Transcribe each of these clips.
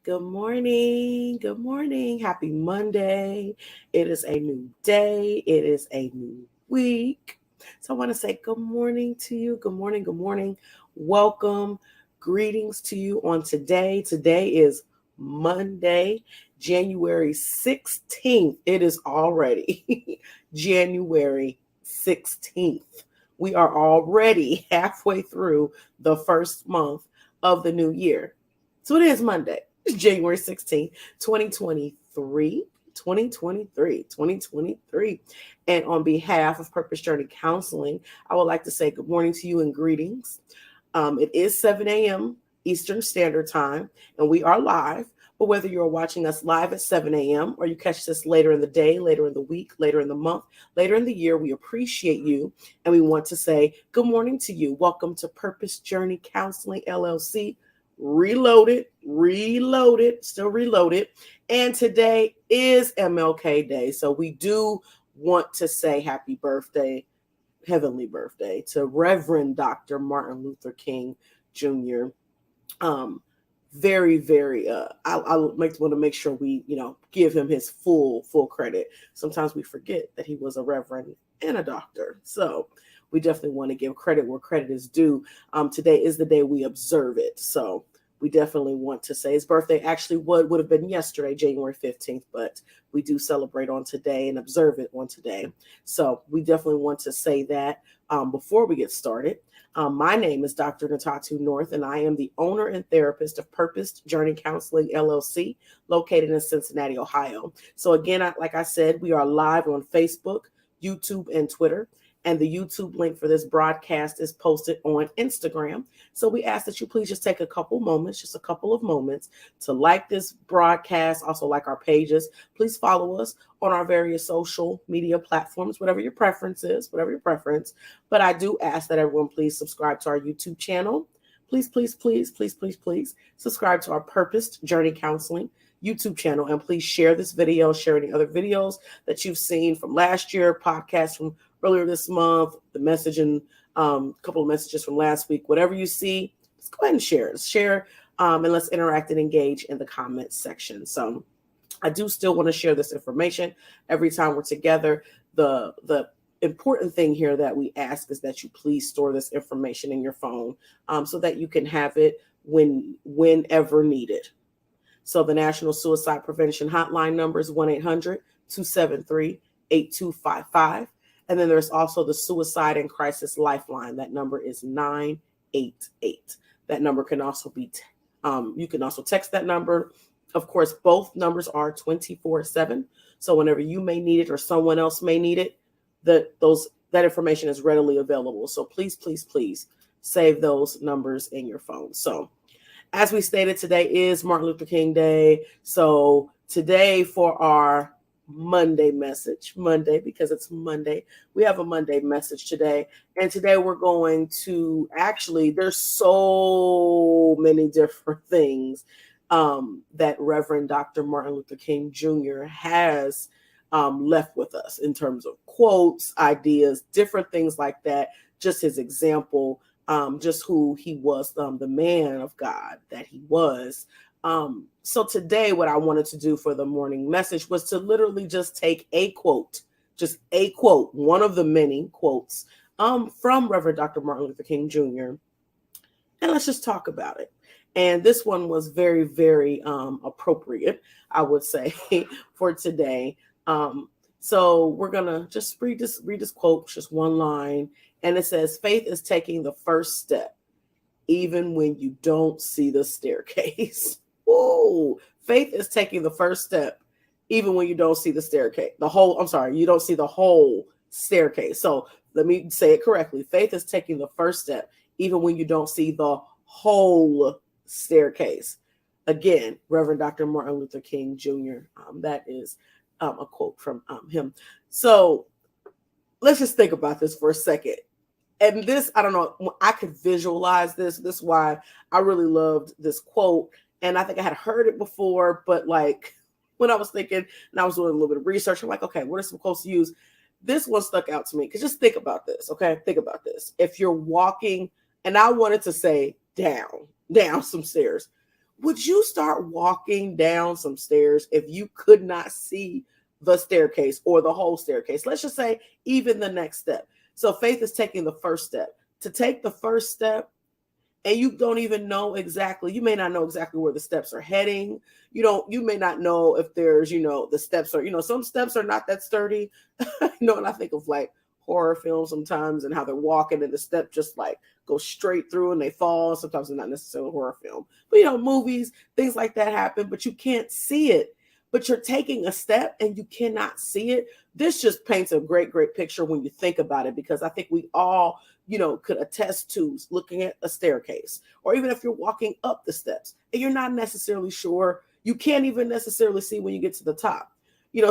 Good morning. Good morning. Happy Monday. It is a new day. It is a new week. So I want to say good morning to you. Good morning. Good morning. Welcome. Greetings to you on today. Today is Monday, January 16th. It is already January 16th. We are already halfway through the first month of the new year. So it is Monday. It's January 16th, 2023. 2023. And on behalf of Purpose Journey Counseling, I would like to say good morning to you and greetings. It is 7 a.m. Eastern Standard Time, and we are live. But whether you're watching us live at 7 a.m. or you catch this later in the day, later in the week, later in the month, later in the year, we appreciate you. And we want to say good morning to you. Welcome to Purpose Journey Counseling, LLC. Reloaded, still reloaded. And today is MLK Day. So we do want to say happy birthday, heavenly birthday to Reverend Dr. Martin Luther King Jr. I want to make sure we, give him his full credit. Sometimes we forget that he was a reverend and a doctor. So we definitely want to give credit where credit is due. Today is the day we observe it. So we definitely want to say his birthday actually would have been yesterday, January 15th, but we do celebrate on today and observe it on today. So we definitely want to say that before we get started. My name is Dr. Natatu North, and I am the owner and therapist of Purpose Journey Counseling, LLC, located in Cincinnati, Ohio. So again, like I said, we are live on Facebook, YouTube, and Twitter. And the YouTube link for this broadcast is posted on Instagram. So we ask that you please just take a couple of moments to like this broadcast, also like our pages. Please follow us on our various social media platforms, whatever your preference is. But I do ask that everyone please subscribe to our YouTube channel. Please subscribe to our Purpose Journey Counseling YouTube channel, and please share this video, share any other videos that you've seen from last year, podcasts from earlier this month, the message and a couple of messages from last week. Whatever you see, just go ahead and share it. And let's interact and engage in the comments section. So I do still want to share this information every time we're together. The important thing here that we ask is that you please store this information in your phone so that you can have it whenever needed. So the National Suicide Prevention Hotline number is 1-800-273-8255. And then there's also the Suicide and Crisis Lifeline. That number is 988. That number can also be, you can also text that number. Of course, both numbers are 24/7. So whenever you may need it or someone else may need it, that information is readily available. So please save those numbers in your phone. So as we stated, today is Martin Luther King Day. So today for our Monday message, because it's Monday, we have a Monday message today. And today we're going to there's so many different things that Reverend Dr. Martin Luther King Jr. has left with us in terms of quotes, ideas, different things like that, just his example. Just who he was, the man of God that he was. So today what I wanted to do for the morning message was to literally just take a quote, one of the many quotes from Reverend Dr. Martin Luther King Jr. And let's just talk about it. And this one was very, very appropriate, I would say, for today. So we're going to just read this quote, just one line. And it says, faith is taking the first step, even when you don't see the staircase. Whoa. Faith is taking the first step, even when you don't see the staircase. You don't see the whole staircase. So let me say it correctly. Faith is taking the first step, even when you don't see the whole staircase. Again, Reverend Dr. Martin Luther King Jr. That is a quote from him. So let's just think about this for a second. And this, I don't know, I could visualize this. This is why I really loved this quote. And I think I had heard it before, but like when I was thinking and I was doing a little bit of research, I'm like, okay, what are some quotes to use? This one stuck out to me because just think about this, okay? Think about this. If you're walking, and I wanted to say down some stairs. would you start walking down some stairs if you could not see the staircase or the whole staircase? Let's just say even the next step. So faith is taking the first step. To take the first step, and you don't even know exactly, you may not know exactly where the steps are heading. You may not know if there's, the steps are, some steps are not that sturdy. And I think of like horror films sometimes and how they're walking and the step just like goes straight through and they fall. Sometimes it's not necessarily a horror film, but movies, things like that happen, but you can't see it. But you're taking a step and you cannot see it. This just paints a great, great picture when you think about it, because I think we all, could attest to looking at a staircase, or even if you're walking up the steps and you're not necessarily sure, you can't even necessarily see when you get to the top.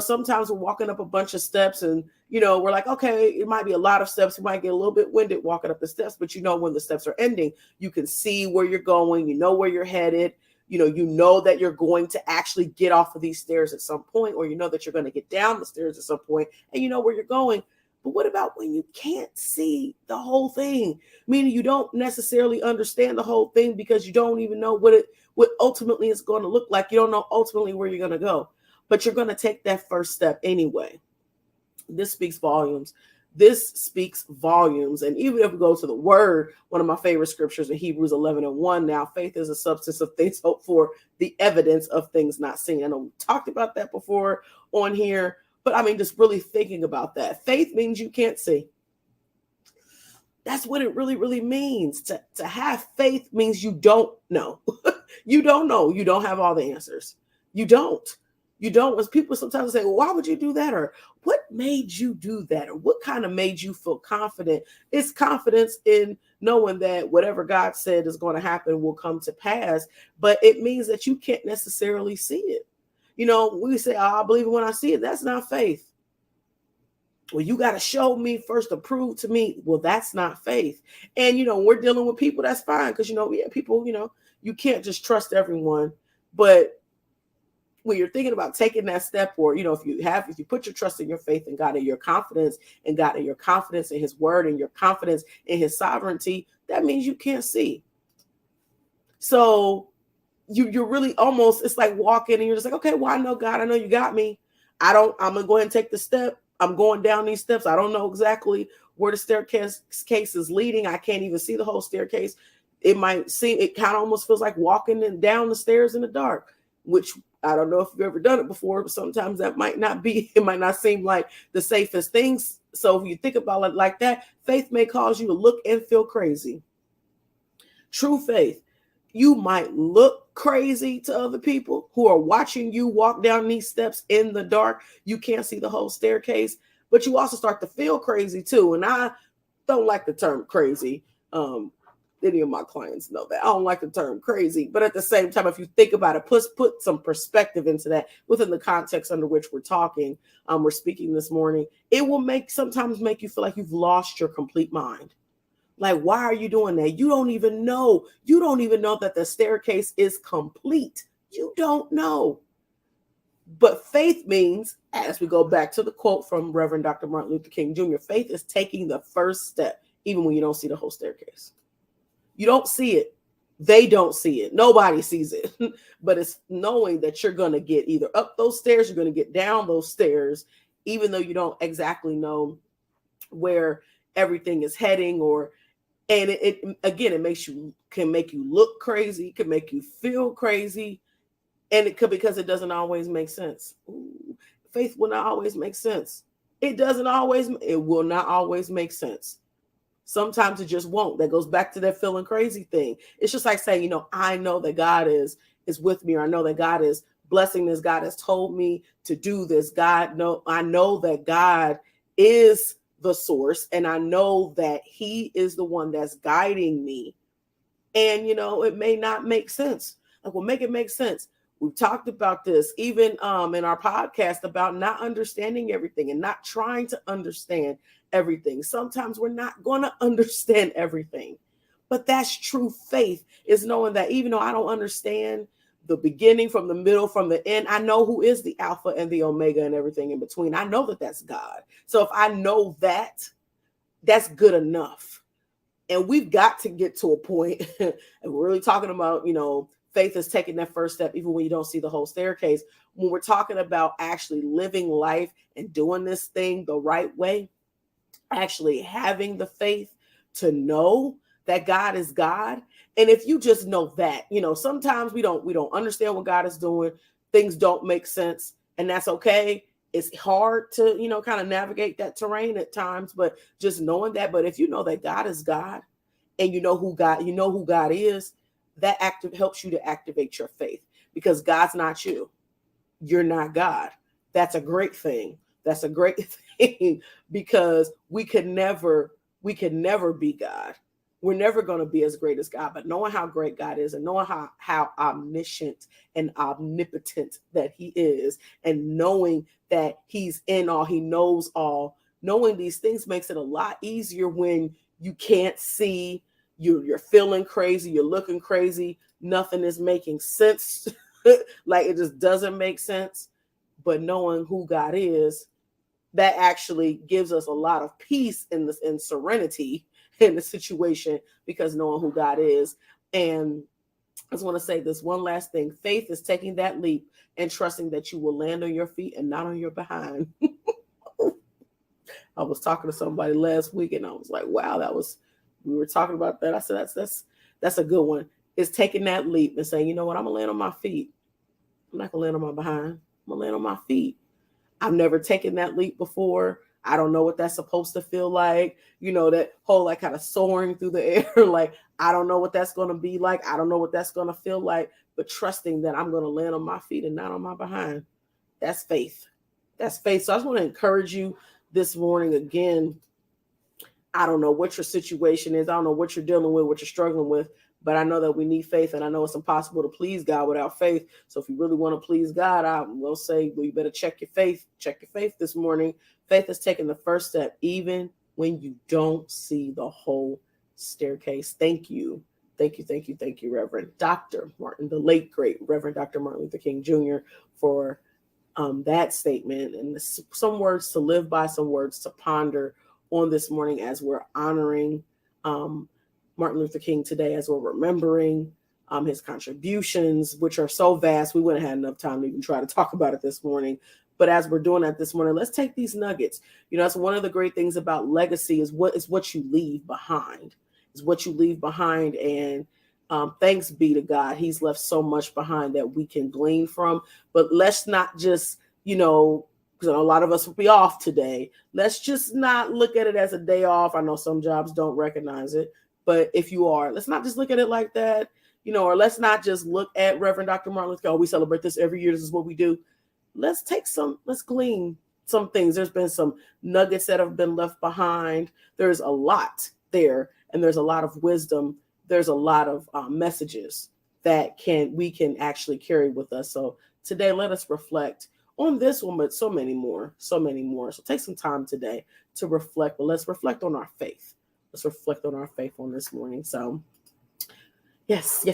Sometimes we're walking up a bunch of steps and, we're like, okay, it might be a lot of steps. You might get a little bit winded walking up the steps, but when the steps are ending, you can see where you're going, where you're headed. You know that you're going to actually get off of these stairs at some point, or that you're going to get down the stairs at some point, and you know where you're going. But what about when you can't see the whole thing? Meaning you don't necessarily understand the whole thing because you don't even know what ultimately is going to look like. You don't know ultimately where you're going to go, but you're going to take that first step anyway. This speaks volumes. This speaks volumes. And even if we go to the word, one of my favorite scriptures in Hebrews 11:1, now faith is a substance of things hoped for, the evidence of things not seen. I know we talked about that before on here, but I mean, just really thinking about that. Faith means you can't see. That's what it really, really means. To have faith means you don't know. You don't know. You don't have all the answers. You don't. As people sometimes say, well, why would you do that? Or what made you do that? Or what kind of made you feel confident? It's confidence in knowing that whatever God said is going to happen will come to pass. But it means that you can't necessarily see it. We say, I believe it when I see it. That's not faith. Well, you got to show me first to prove to me. Well, that's not faith. And, we're dealing with people. That's fine. Because, people, you can't just trust everyone. But when you're thinking about taking that step, or, if you put your trust in your faith in God and your confidence in God and your confidence in his word and your confidence in his sovereignty, that means you can't see. So you're really almost, it's like walking and you're just like, okay, well, I know God, I know you got me. I'm going to go ahead and take the step. I'm going down these steps. I don't know exactly where the staircase is leading. I can't even see the whole staircase. It kind of almost feels like walking down the stairs in the dark, which I don't know if you've ever done it before, but sometimes that might not be, it might not seem like the safest things. So if you think about it like that, faith may cause you to look and feel crazy. True faith. You might look crazy to other people who are watching you walk down these steps in the dark. You can't see the whole staircase, but you also start to feel crazy too. And I don't like the term crazy. Any of my clients know that. I don't like the term crazy, but at the same time, if you think about it, put some perspective into that within the context under which we're talking, we're speaking this morning, it will sometimes make you feel like you've lost your complete mind. Like, why are you doing that? You don't even know. You don't even know that the staircase is complete. You don't know. But faith means, as we go back to the quote from Reverend Dr. Martin Luther King Jr., faith is taking the first step, even when you don't see the whole staircase. You don't see it. They don't see it. Nobody sees it. But it's knowing that you're going to get either up those stairs, you're going to get down those stairs, even though you don't exactly know where everything is heading, and it can make you look crazy, can make you feel crazy, and it could, because it doesn't always make sense. Faith will not always make sense. It will not always make sense. Sometimes it just won't. That goes back to that feeling crazy thing. It's just like saying, I know that God is with me, or I know that God is blessing this. God has told me to do this. I know that God is the source, and I know that he is the one that's guiding me. And, it may not make sense. Like, well, make it make sense. We've talked about this even in our podcast about not understanding everything and not trying to understand everything. Sometimes we're not going to understand everything, but that's true faith, is knowing that even though I don't understand the beginning from the middle, from the end, I know who is the Alpha and the Omega and everything in between. I know that that's God. So if I know that, that's good enough. And we've got to get to a point, and we're really talking about, Faith is taking that first step even when you don't see the whole staircase. When we're talking about actually living life and doing this thing the right way, actually having the faith to know that God is God. And if you just know that, sometimes we don't understand what God is doing. Things don't make sense, and that's okay. It's hard to, kind of navigate that terrain at times, but just knowing that. But if you know that God is God and you know who God is, that helps you to activate your faith, because God's not you. You're not God. That's a great thing. That's a great thing, because we could never be God. We're never going to be as great as God, but knowing how great God is and knowing how omniscient and omnipotent that he is, and knowing that he's in all, he knows all, knowing these things makes it a lot easier when you can't see, you're feeling crazy, you're looking crazy, nothing is making sense. Like it just doesn't make sense. But knowing who God is, that actually gives us a lot of peace in serenity in the situation, because knowing who God is. And I just want to say this one last thing. Faith is taking that leap and trusting that you will land on your feet and not on your behind. I was talking to somebody last week and I was like, wow, we were talking about that. I said, that's a good one. It's taking that leap and saying, you know what, I'm going to land on my feet. I'm not going to land on my behind. I'm going to land on my feet. I've never taken that leap before. I don't know what that's supposed to feel like. That whole like kind of soaring through the air. Like, I don't know what that's going to be like. I don't know what that's going to feel like, but trusting that I'm going to land on my feet and not on my behind. That's faith. That's faith. So I just want to encourage you this morning again. I don't know what your situation is. I don't know what you're dealing with, what you're struggling with, but I know that we need faith, and I know it's impossible to please God without faith. So if you really want to please God, I will say, well, you better check your faith. Check your faith this morning. Faith is taking the first step, even when you don't see the whole staircase. Thank you. Thank you, Reverend Dr. Martin, the late, great Reverend Dr. Martin Luther King Jr. for that statement, and some words to live by, some words to ponder on this morning as we're honoring Martin Luther King today, as we're remembering his contributions, which are so vast. We wouldn't have had enough time to even try to talk about it this morning. But as we're doing that this morning, let's take these nuggets. That's one of the great things about legacy is what you leave behind. Is what you leave behind. And thanks be to God, he's left so much behind that we can glean from. But let's not just, because a lot of us will be off today. Let's just not look at it as a day off. I know some jobs don't recognize it, but if you are, let's not just look at it like that, or let's not just look at Reverend Dr. Martin Luther King. Oh, we celebrate this every year. This is what we do. Let's glean some things. There's been some nuggets that have been left behind. There's a lot there, and there's a lot of wisdom. There's a lot of messages that we can actually carry with us. So today, let us reflect on this one, but so many more. So take some time today to reflect, but let's reflect on our faith. Let's reflect on our faith on this morning. So yes.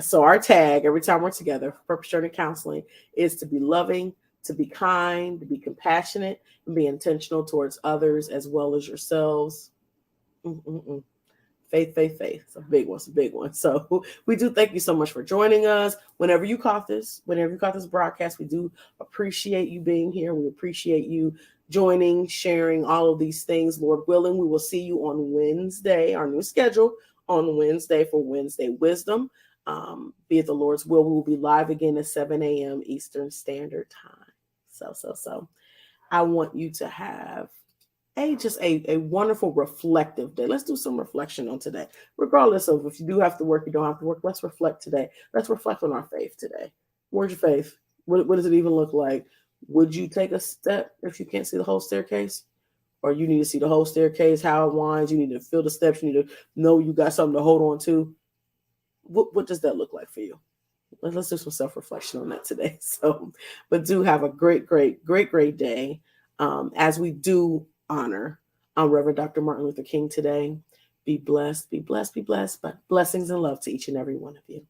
So our tag every time we're together, Purpose Journey Counseling, is to be loving, to be kind, to be compassionate, and be intentional towards others as well as yourselves. Faith. It's a big one. So we do thank you so much for joining us. Whenever you caught this broadcast, we do appreciate you being here. We appreciate you joining, sharing all of these things. Lord willing, we will see you on Wednesday, our new schedule on Wednesday for Wednesday Wisdom. Be it the Lord's will, we will be live again at 7 a.m. Eastern Standard Time. So I want you to have a wonderful reflective day. Let's do some reflection on today. Regardless of if you do have to work, you don't have to work, let's reflect today. Let's reflect on our faith today. Where's your faith? What does it even look like? Would you take a step if you can't see the whole staircase? Or you need to see the whole staircase, how it winds, you need to feel the steps, you need to know you got something to hold on to. What does that look like for you? Let's do some self-reflection on that today. So, but do have a great day as we do honor Reverend Dr. Martin Luther King today. Be blessed, but blessings and love to each and every one of you.